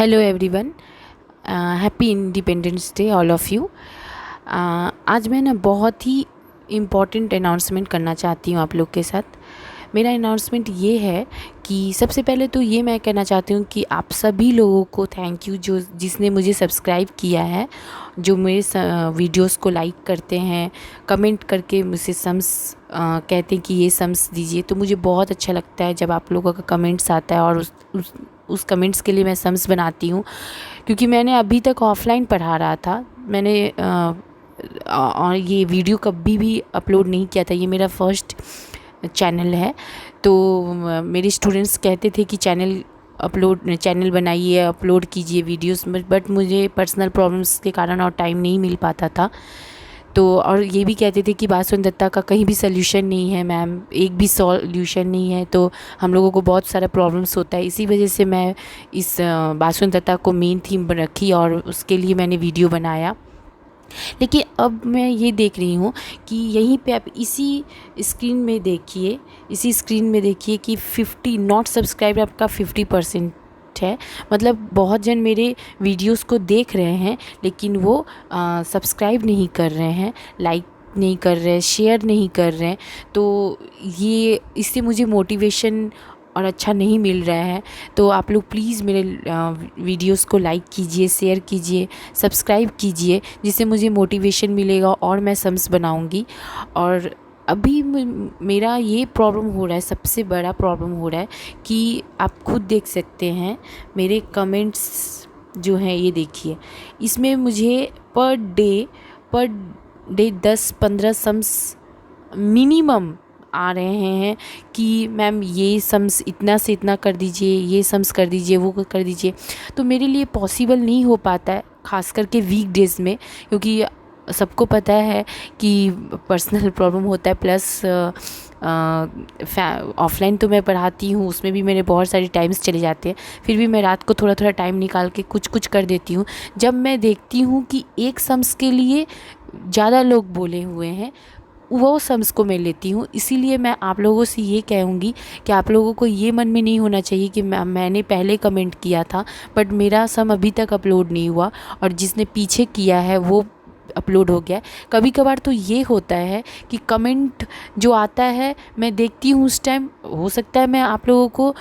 Hello everyone, happy independence day all of you. आज मैं ना बहुत ही इम्पॉर्टेंट अनाउंसमेंट करना चाहती हूँ आप लोग के साथ। मेरा अनाउंसमेंट ये है कि सबसे पहले तो ये मैं कहना चाहती हूँ कि आप सभी लोगों को थैंक यू जो जिसने मुझे सब्सक्राइब किया है, जो मेरे वीडियोस को लाइक करते हैं, कमेंट करके मुझसे सम्स कहते हैं कि ये सम्स दीजिए। तो मुझे बहुत अच्छा लगता है जब आप लोगों का कमेंट्स आता है और उस कमेंट्स के लिए मैं सम्स बनाती हूँ, क्योंकि मैंने अभी तक ऑफ़लाइन पढ़ा रहा था। मैंने और ये वीडियो कभी भी अपलोड नहीं किया था, ये मेरा फर्स्ट चैनल है। तो मेरे स्टूडेंट्स कहते थे कि चैनल बनाइए, अपलोड कीजिए वीडियोस में, बट मुझे पर्सनल प्रॉब्लम्स के कारण और टाइम नहीं मिल पाता था। तो और ये भी कहते थे कि बासुन दत्ता का कहीं भी सल्यूशन नहीं है मैम, एक भी सॉल्यूशन नहीं है, तो हम लोगों को बहुत सारा प्रॉब्लम्स होता है। इसी वजह से मैं इस बासुन दत्ता को मेन थीम रखी और उसके लिए मैंने वीडियो बनाया। लेकिन अब मैं ये देख रही हूँ कि यहीं पे आप इसी स्क्रीन में देखिए कि 50 नॉट सब्सक्राइब आपका 50% है। मतलब बहुत जन मेरे वीडियोस को देख रहे हैं, लेकिन वो सब्सक्राइब नहीं कर रहे हैं, लाइक नहीं कर रहे हैं, शेयर नहीं कर रहे हैं। तो ये इससे मुझे मोटिवेशन और अच्छा नहीं मिल रहा है। तो आप लोग प्लीज़ मेरे वीडियोस को लाइक कीजिए, शेयर कीजिए, सब्सक्राइब कीजिए, जिससे मुझे मोटिवेशन मिलेगा और मैं सम्स बनाऊंगी। और अभी मेरा ये प्रॉब्लम हो रहा है, सबसे बड़ा प्रॉब्लम हो रहा है कि आप खुद देख सकते हैं मेरे कमेंट्स जो हैं, ये देखिए, इसमें मुझे पर डे 10-15 सम्स मिनिमम आ रहे हैं कि मैम ये सम्स इतना से इतना कर दीजिए, ये सम्स कर दीजिए, वो कर दीजिए। तो मेरे लिए पॉसिबल नहीं हो पाता है, ख़ास करके वीक डेज़ में, क्योंकि सबको पता है कि पर्सनल प्रॉब्लम होता है। प्लस ऑफ़लाइन तो मैं पढ़ाती हूँ, उसमें भी मेरे बहुत सारे टाइम्स चले जाते हैं। फिर भी मैं रात को थोड़ा थोड़ा टाइम निकाल के कुछ कुछ कर देती हूँ। जब मैं देखती हूँ कि एक सम्स के लिए ज़्यादा लोग बोले हुए हैं, वो सम्स को मैं लेती हूँ। इसीलिए मैं आप लोगों से ये कहूँगी कि आप लोगों को ये मन में नहीं होना चाहिए कि मैंने पहले कमेंट किया था बट मेरा सम अभी तक अपलोड नहीं हुआ, और जिसने पीछे किया है वो अपलोड हो गया। कभी कभार तो ये होता है कि कमेंट जो आता है मैं देखती हूँ, उस टाइम हो सकता है मैं आप लोगों को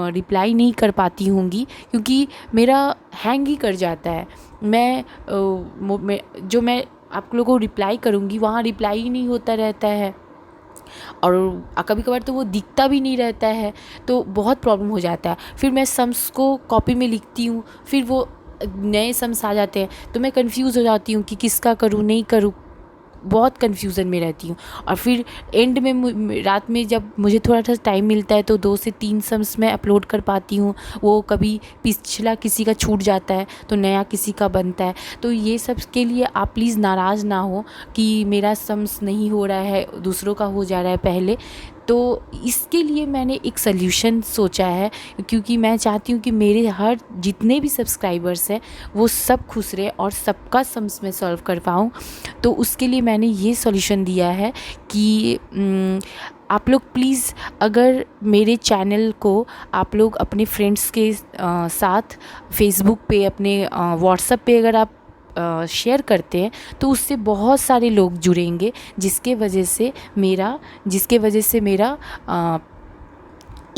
रिप्लाई नहीं कर पाती होंगी, क्योंकि मेरा हैंग ही कर जाता है। जो मैं आप लोगों को रिप्लाई करूँगी वहाँ रिप्लाई ही नहीं होता रहता है, और कभी कभार तो वो दिखता भी नहीं रहता है। तो बहुत प्रॉब्लम हो जाता है। फिर मैं सम्स को कॉपी में लिखती हूँ, फिर वो नए सम्स आ जाते हैं, तो मैं कंफ्यूज हो जाती हूँ कि किसका करूँ नहीं करूँ, बहुत कन्फ्यूज़न में रहती हूँ। और फिर एंड में रात में जब मुझे थोड़ा सा टाइम मिलता है तो 2 से 3 सम्स मैं अपलोड कर पाती हूँ। वो कभी पिछला किसी का छूट जाता है तो नया किसी का बनता है। तो ये सब के लिए आप प्लीज़ नाराज़ ना हो कि मेरा सम्स नहीं हो रहा है, दूसरों का हो जा रहा है पहले। तो इसके लिए मैंने एक सल्यूशन सोचा है, क्योंकि मैं चाहती हूँ कि मेरे हर जितने भी सब्सक्राइबर्स हैं वो सब खुश रहे और सबका सम्स मैं सॉल्व कर पाऊँ। तो उसके लिए मैंने ये सॉल्यूशन दिया है कि आप लोग प्लीज़, अगर मेरे चैनल को आप लोग अपने फ्रेंड्स के साथ फेसबुक पे, अपने व्हाट्सएप पे अगर आप शेयर करते हैं तो उससे बहुत सारे लोग जुड़ेंगे, जिसके वजह से मेरा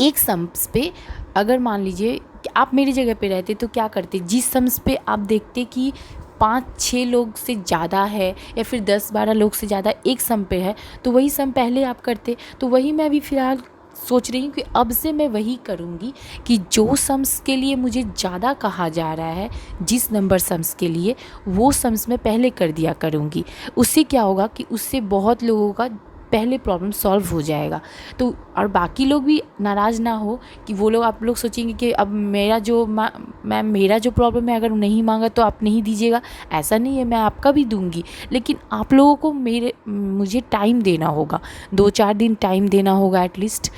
एक सम्स पे, अगर मान लीजिए कि आप मेरी जगह पे रहते तो क्या करते, जिस सम्स पे आप देखते कि 5-6 लोग से ज़्यादा है या फिर 10-12 लोग से ज़्यादा एक सम पे है, तो वही सम पहले आप करते। तो वही मैं अभी फ़िलहाल सोच रही हूँ कि अब से मैं वही करूँगी कि जो सम्स के लिए मुझे ज़्यादा कहा जा रहा है, जिस नंबर सम्स के लिए, वो सम्स मैं पहले कर दिया करूँगी। उससे क्या होगा कि उससे बहुत लोगों का पहले प्रॉब्लम सॉल्व हो जाएगा। तो और बाकी लोग भी नाराज़ ना हो कि वो लोग, आप लोग सोचेंगे कि अब मेरा जो प्रॉब्लम है अगर नहीं मांगा तो आप नहीं दीजिएगा। ऐसा नहीं है, मैं आपका भी दूंगी, लेकिन आप लोगों को मुझे टाइम देना होगा, 2-4 दिन टाइम देना होगा। एटलीस्ट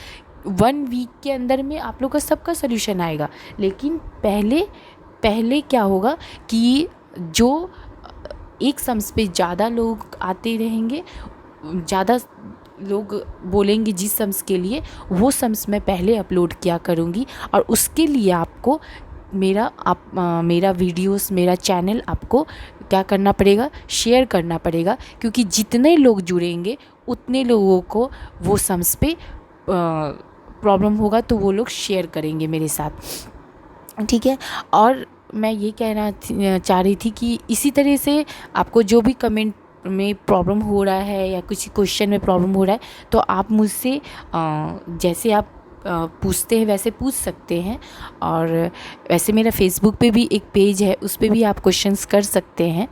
1 वीक के अंदर में आप लोग का सबका सल्यूशन आएगा। लेकिन पहले क्या होगा कि जो एक सम्स पे ज़्यादा लोग आते रहेंगे, ज़्यादा लोग बोलेंगे जिस सम्स के लिए, वो सम्स मैं पहले अपलोड किया करूँगी। और उसके लिए आपको मेरा वीडियोस, मेरा चैनल आपको क्या करना पड़ेगा, शेयर करना पड़ेगा, क्योंकि जितने लोग जुड़ेंगे उतने लोगों को वो सम्स पे प्रॉब्लम होगा तो वो लोग शेयर करेंगे मेरे साथ, ठीक है। और मैं ये कहना चाह रही थी कि इसी तरह से आपको जो भी कमेंट में प्रॉब्लम हो रहा है या कुछ क्वेश्चन में प्रॉब्लम हो रहा है तो आप मुझसे जैसे आप पूछते हैं वैसे पूछ सकते हैं। और वैसे मेरा फेसबुक पे भी एक पेज है, उस पे भी आप क्वेश्चंस कर सकते हैं।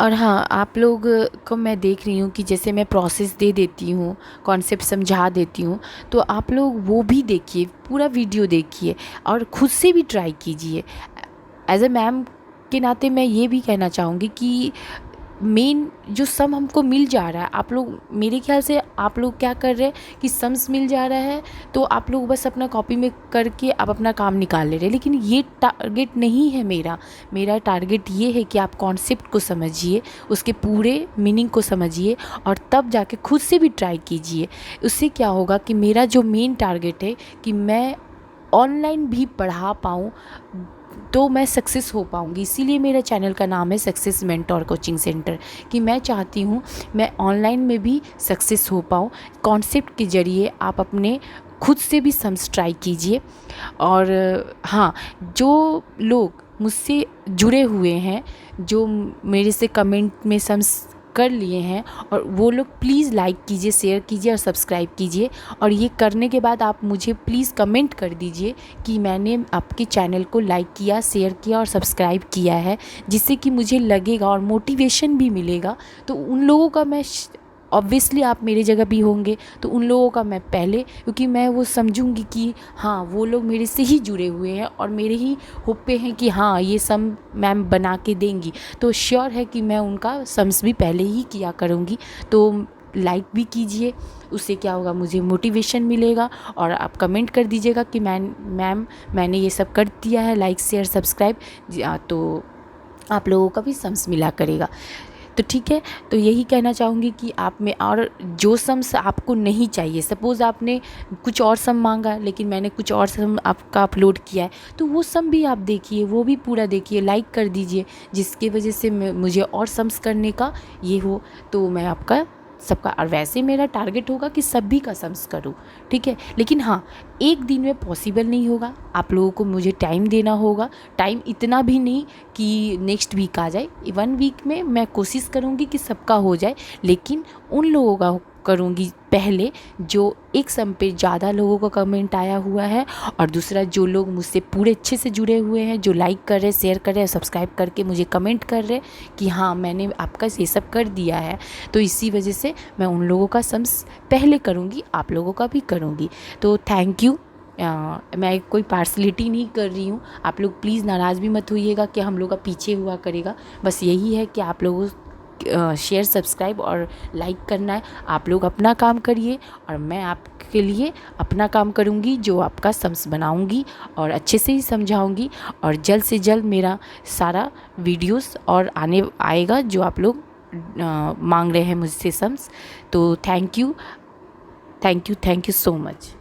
और हाँ, आप लोग को मैं देख रही हूँ कि जैसे मैं प्रोसेस दे देती हूँ, कॉन्सेप्ट समझा देती हूँ, तो आप लोग वो भी देखिए, पूरा वीडियो देखिए और खुद से भी ट्राई कीजिए। एज अ मैम के नाते मैं ये भी कहना चाहूँगी कि मेन जो सम हमको मिल जा रहा है, आप लोग मेरे ख्याल से आप लोग क्या कर रहे हैं कि सम्स मिल जा रहा है तो आप लोग बस अपना कॉपी में करके आप अपना काम निकाल ले रहे हैं, लेकिन ये टारगेट नहीं है मेरा टारगेट ये है कि आप कॉन्सेप्ट को समझिए, उसके पूरे मीनिंग को समझिए और तब जाके खुद से भी ट्राई कीजिए। उससे क्या होगा कि मेरा जो मेन टारगेट है कि मैं ऑनलाइन भी पढ़ा पाऊँ तो मैं सक्सेस हो पाऊँगी। इसीलिए मेरा चैनल का नाम है सक्सेस मेंटोर कोचिंग सेंटर, कि मैं चाहती हूँ मैं ऑनलाइन में भी सक्सेस हो पाऊँ। कॉन्सेप्ट के ज़रिए आप अपने खुद से भी सम्स ट्राई कीजिए। और हाँ, जो लोग मुझसे जुड़े हुए हैं, जो मेरे से कमेंट में सम्स कर लिए हैं, और वो लोग प्लीज़ लाइक कीजिए, शेयर कीजिए और सब्सक्राइब कीजिए। और ये करने के बाद आप मुझे प्लीज़ कमेंट कर दीजिए कि मैंने आपके चैनल को लाइक किया, शेयर किया और सब्सक्राइब किया है, जिससे कि मुझे लगेगा और मोटिवेशन भी मिलेगा। तो उन लोगों का मैं ऑब्वियसली आप मेरी जगह भी होंगे तो उन लोगों का मैं पहले, क्योंकि मैं वो समझूंगी कि हाँ वो लोग मेरे से ही जुड़े हुए हैं और मेरे ही होप पे हैं कि हाँ ये सम मैम बना के देंगी, तो श्योर है कि मैं उनका सम्स भी पहले ही किया करूँगी। तो लाइक भी कीजिए, उससे क्या होगा, मुझे मोटिवेशन मिलेगा। और आप कमेंट कर दीजिएगा कि मैम मैंने ये सब कर दिया है, लाइक शेयर सब्सक्राइब, तो आप लोगों का भी सम्स मिला करेगा। तो ठीक है, तो यही कहना चाहूँगी कि आप में, और जो सम्स आपको नहीं चाहिए, सपोज़ आपने कुछ और सम मांगा लेकिन मैंने कुछ और सम आपका अपलोड किया है, तो वो सम भी आप देखिए, वो भी पूरा देखिए, लाइक कर दीजिए, जिसकी वजह से मुझे और सम्स करने का ये हो, तो मैं आपका सबका, और वैसे मेरा टारगेट होगा कि सभी का सम्स करूँ, ठीक है। लेकिन हाँ, एक दिन में पॉसिबल नहीं होगा, आप लोगों को मुझे टाइम देना होगा। टाइम इतना भी नहीं कि नेक्स्ट वीक आ जाए, 1 वीक में मैं कोशिश करूँगी कि सबका हो जाए, लेकिन उन लोगों का करूँगी पहले जो एक सम पे ज़्यादा लोगों का कमेंट आया हुआ है, और दूसरा जो लोग मुझसे पूरे अच्छे से जुड़े हुए हैं, जो लाइक कर रहे हैं, शेयर कर रहे हैं, सब्सक्राइब करके मुझे कमेंट कर रहे हैं कि हाँ मैंने आपका ये सब कर दिया है। तो इसी वजह से मैं उन लोगों का सम्स पहले करूँगी, आप लोगों का भी करूँगी। तो थैंक यू। मैं कोई पार्सलिटी नहीं कर रही हूँ, आप लोग प्लीज़ नाराज़ भी मत होइएगा कि हम लोग का पीछे हुआ करेगा। बस यही है कि आप लोगों शेयर सब्सक्राइब और लाइक करना है। आप लोग अपना काम करिए और मैं आपके लिए अपना काम करूँगी, जो आपका सम्स बनाऊँगी और अच्छे से ही समझाऊँगी। और जल्द से जल्द मेरा सारा वीडियोस और आएगा जो आप लोग मांग रहे हैं मुझसे सम्स। तो थैंक यू सो मच।